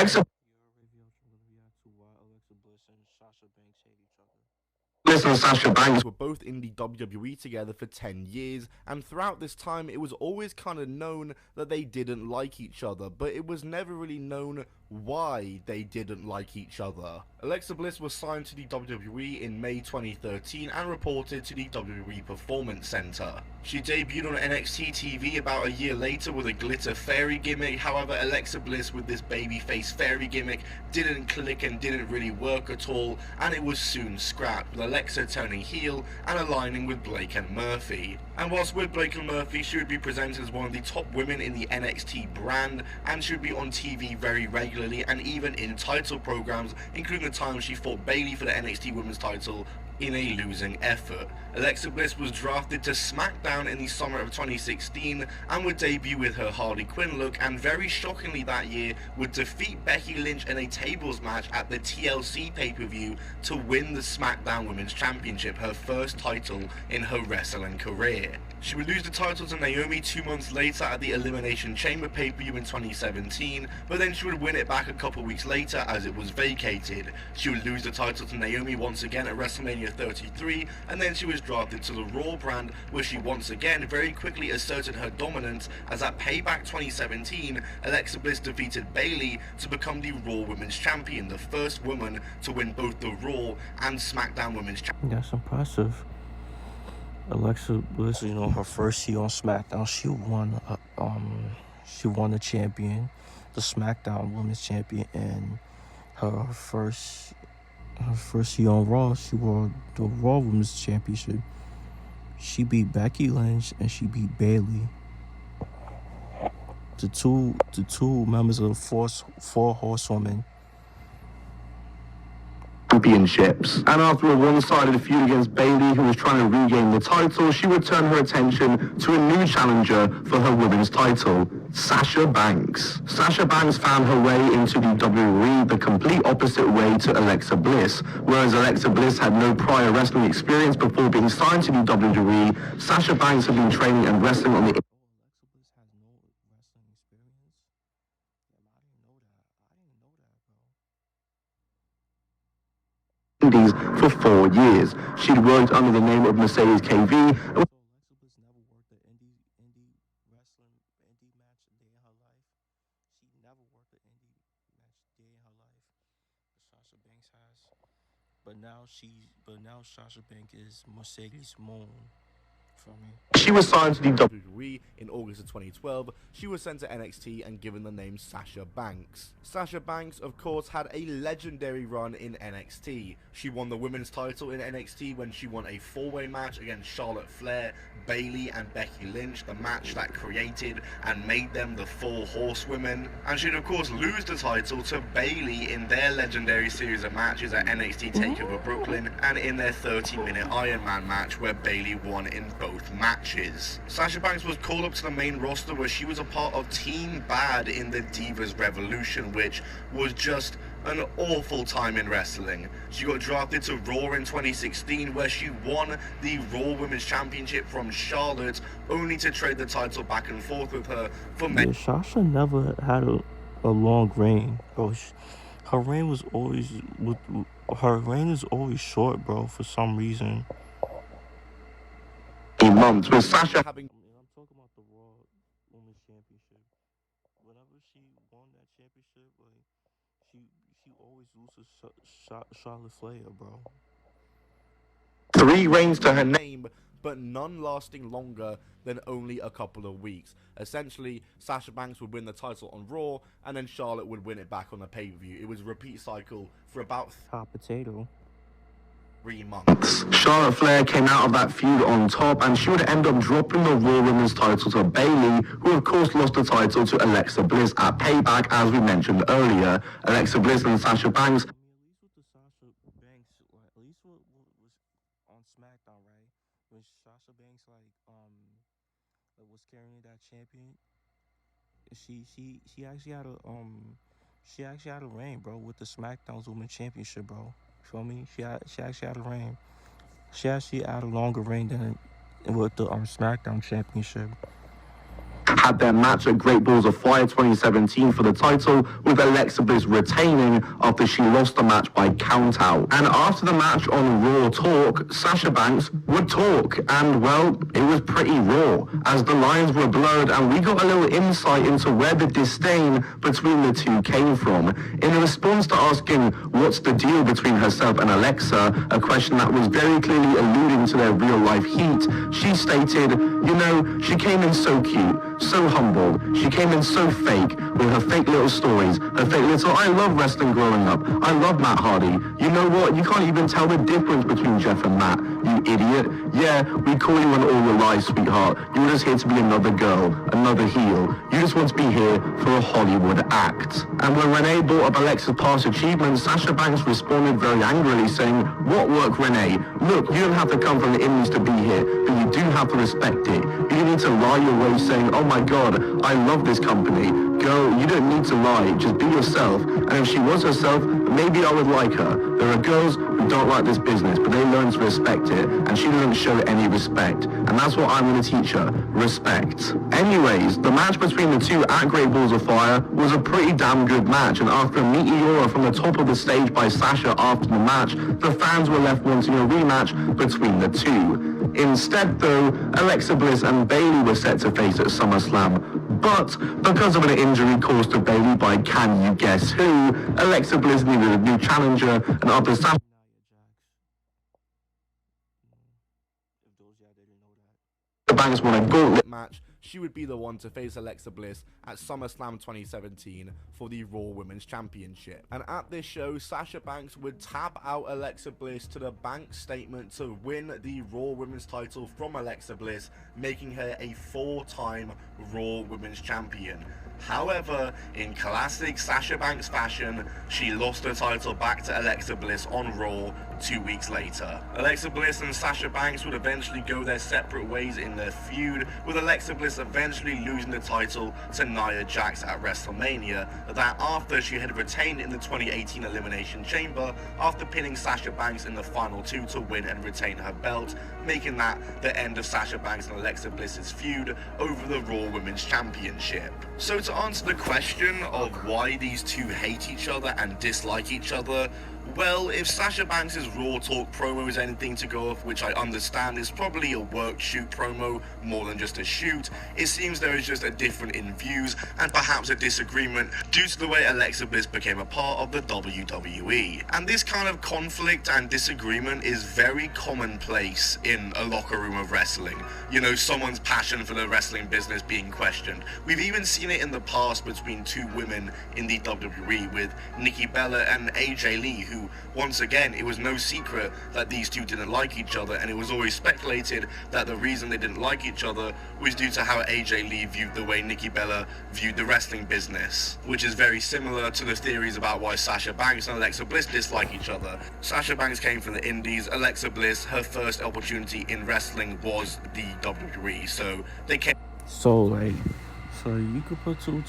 Alexa Bliss and Sasha Banks were both in the WWE together for 10 years, and throughout this time it was always kind of known that they didn't like each other, but it was never really known why they didn't like each other. Alexa Bliss was signed to the WWE in May 2013 and reported to the WWE Performance Center. She debuted on NXT TV about a year later with a glitter fairy gimmick. However, Alexa Bliss with this babyface fairy gimmick didn't click and didn't really work at all, and it was soon scrapped, with Alexa turning heel and aligning with Blake and Murphy. And whilst with Blake and Murphy, she would be presented as one of the top women in the NXT brand, and she would be on TV very regularly and even in title programs, including the time she fought Bayley for the NXT Women's title in a losing effort. Alexa Bliss was drafted to SmackDown in the summer of 2016 and would debut with her Harley Quinn look, and very shockingly that year would defeat Becky Lynch in a tables match at the TLC pay-per-view to win the SmackDown Women's Championship, her first title in her wrestling career. She would lose the title to Naomi 2 months later at the Elimination Chamber pay-per-view in 2017, but then she would win it back a couple weeks later as it was vacated. She would lose the title to Naomi once again at WrestleMania 33, and then she was drafted to the Raw brand, where she once again very quickly asserted her dominance, as at Payback 2017, Alexa Bliss defeated Bayley to become the Raw Women's Champion, the first woman to win both the Raw and SmackDown Women's Championship. That's impressive. Alexa Bliss, her first year on SmackDown, she won the champion, the SmackDown Women's Champion, and her first year on Raw, she won the Raw Women's Championship. She beat Becky Lynch and she beat Bayley. The two members of the four horsewomen. Championships. And after a one-sided feud against Bayley, who was trying to regain the title, she would turn her attention to a new challenger for her women's title, Sasha Banks. Sasha Banks found her way into the WWE the complete opposite way to Alexa Bliss. Whereas Alexa Bliss had no prior wrestling experience before being signed to the WWE, Sasha Banks had been training and wrestling on the Indies for 4 years. She'd worked under the name of Mercedes KV. Alexa Bliss never worked an indie wrestling match a day in her life. She never worked an indie match a day in her life. But Sasha Banks has. But now Sasha Banks is Mercedes Moon. She was signed to the WWE in August of 2012. She was sent to NXT and given the name Sasha Banks. Sasha Banks, of course, had a legendary run in NXT. She won the women's title in NXT when she won a 4-way match against Charlotte Flair, Bayley, and Becky Lynch, the match that created and made them the 4 horsewomen. And she'd, of course, lose the title to Bayley in their legendary series of matches at NXT TakeOver Brooklyn and in their 30-minute Iron Man match, where Bayley won in both matches. Sasha Banks was called up to the main roster, where she was a part of Team Bad in the Divas Revolution, which was just an awful time in wrestling. She got drafted to Raw in 2016, where she won the Raw Women's Championship from Charlotte, only to trade the title back and forth with her for many. Sasha never had a long reign, bro. Her reign is always short, bro, for some reason. Months with Sasha having. I'm talking about the Raw Women's Championship. Whenever she won that championship, she always loses Charlotte Flair, bro. 3 reigns to her name, but none lasting longer than only a couple of weeks. Essentially, Sasha Banks would win the title on Raw, and then Charlotte would win it back on the pay-per-view. It was a repeat cycle for about hot potato. 3 months. Charlotte Flair came out of that feud on top, and she would end up dropping the Raw Women's title to Bayley, who of course lost the title to Alexa Bliss at Payback, as we mentioned earlier. Alexa Bliss and Sasha Banks. At least with the Sasha Banks, at least what was on SmackDown, right? When Sasha Banks was carrying that champion, she actually had a reign, bro, with the SmackDown's Women's Championship, bro. Feel me? She actually had a reign. She actually had a longer reign than with the SmackDown Championship. had their match at Great Balls of Fire 2017 for the title, with Alexa Bliss retaining after she lost the match by countout. And after the match on Raw Talk, Sasha Banks would talk, and well, it was pretty raw, as the lines were blurred and we got a little insight into where the disdain between the two came from. In response to asking what's the deal between herself and Alexa, a question that was very clearly alluding to their real life heat, she stated, you know, she came in so cute, so humble, she came in so fake, with her fake little stories, her fake little, I love wrestling growing up, I love Matt Hardy, you know what, you can't even tell the difference between Jeff and Matt, you idiot. Yeah, we call you on all your lies, sweetheart. You're just here to be another girl, another heel. You just want to be here for a Hollywood act. And when Renee brought up Alexa's past achievements, Sasha Banks responded very angrily, saying, what work, Renee? Look, you don't have to come from the indies to be here, but you do have to respect it. You don't need to lie your way saying, oh my god, I love this company. Girl, you don't need to lie, just be yourself. And if she was herself, maybe I would like her. There are girls who don't like this business, but they learn to respect it, and she doesn't show any respect. And that's what I'm going to teach her, respect. Anyways, the match between the two at Great Balls of Fire was a pretty damn good match, and after a meteora from the top of the stage by Sasha after the match, the fans were left wanting a rematch between the two. Instead though, Alexa Bliss and Bayley were set to face at SummerSlam, but because of an injury caused to Bayley by can you guess who, Alexa Bliss needed a new challenger, and after Sasha Banks won a gauntlet match, she would be the one to face Alexa Bliss at SummerSlam 2017 for the Raw Women's Championship. And at this show, Sasha Banks would tap out Alexa Bliss to the bank statement to win the Raw Women's title from Alexa Bliss, making her a 4-time Raw Women's Champion. However, in classic Sasha Banks fashion, she lost her title back to Alexa Bliss on Raw 2 weeks later. Alexa Bliss and Sasha Banks would eventually go their separate ways in their feud, with Alexa Bliss eventually losing the title to Nia Jax at WrestleMania, that after she had retained in the 2018 Elimination Chamber after pinning Sasha Banks in the final two to win and retain her belt, making that the end of Sasha Banks and Alexa Bliss's feud over the Raw Women's Championship. So to answer the question of why these two hate each other and dislike each other, well, if Sasha Banks' Raw Talk promo is anything to go off, which I understand is probably a work shoot promo more than just a shoot, it seems there is just a difference in views and perhaps a disagreement due to the way Alexa Bliss became a part of the WWE. And this kind of conflict and disagreement is very commonplace in a locker room of wrestling. You know, someone's passion for the wrestling business being questioned. We've even seen it in the past between two women in the WWE with Nikki Bella and AJ Lee, who, once again, it was no secret that these two didn't like each other, and it was always speculated that the reason they didn't like each other was due to how AJ Lee viewed the way Nikki Bella viewed the wrestling business, which is very similar to the theories about why Sasha Banks and Alexa Bliss dislike each other. Sasha Banks came from the indies. Alexa Bliss, her first opportunity in wrestling was the WWE, so they came. So you could put two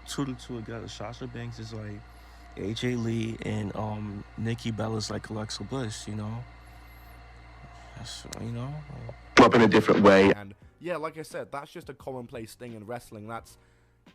together. Sasha Banks is like AJ Lee, and Nikki Bella's like Alexa Bliss, you know? That's, you know? Up in a different way. And yeah, like I said, that's just a commonplace thing in wrestling. That's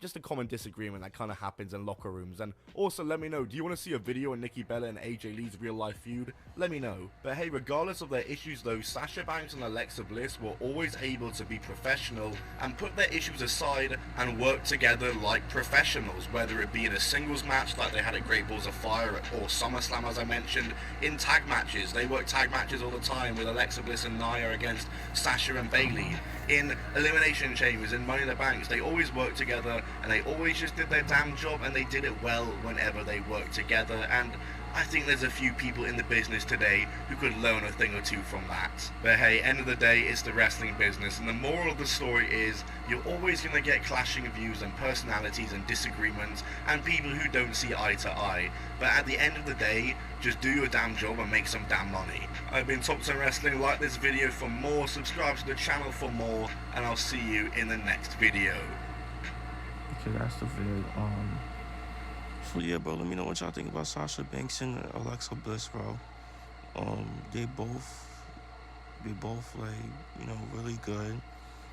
just a common disagreement that kind of happens in locker rooms. And also, let me know, do you want to see a video of Nikki Bella and AJ Lee's real life feud? Let me know. But hey, regardless of their issues though, Sasha Banks and Alexa Bliss were always able to be professional and put their issues aside and work together like professionals, whether it be in a singles match like they had at Great Balls of Fire or SummerSlam, as I mentioned, in tag matches. They work tag matches all the time with Alexa Bliss and Nia against Sasha and Bayley. In Elimination Chambers, in Money in the Banks, they always worked together, and they always just did their damn job, and they did it well whenever they worked together. And I think there's a few people in the business today who could learn a thing or two from that. But hey, end of the day, it's the wrestling business, and the moral of the story is you're always going to get clashing views and personalities and disagreements and people who don't see eye to eye. But at the end of the day, just do your damn job and make some damn money. I've been Top 10 Wrestling. Like this video for more, subscribe to the channel for more, and I'll see you in the next video. Okay, that's the vid. So yeah, bro, let me know what y'all think about Sasha Banks and Alexa Bliss, bro. They both like, you know, really good.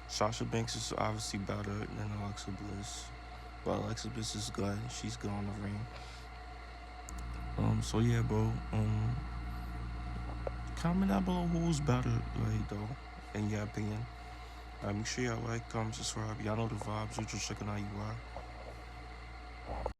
Sasha Banks is obviously better than Alexa Bliss. But Alexa Bliss is good. She's good on the ring. So yeah, bro. Comment down below who's better, like though, in your opinion. Make sure y'all like, comment, subscribe. Y'all know the vibes. You're just checking out you are.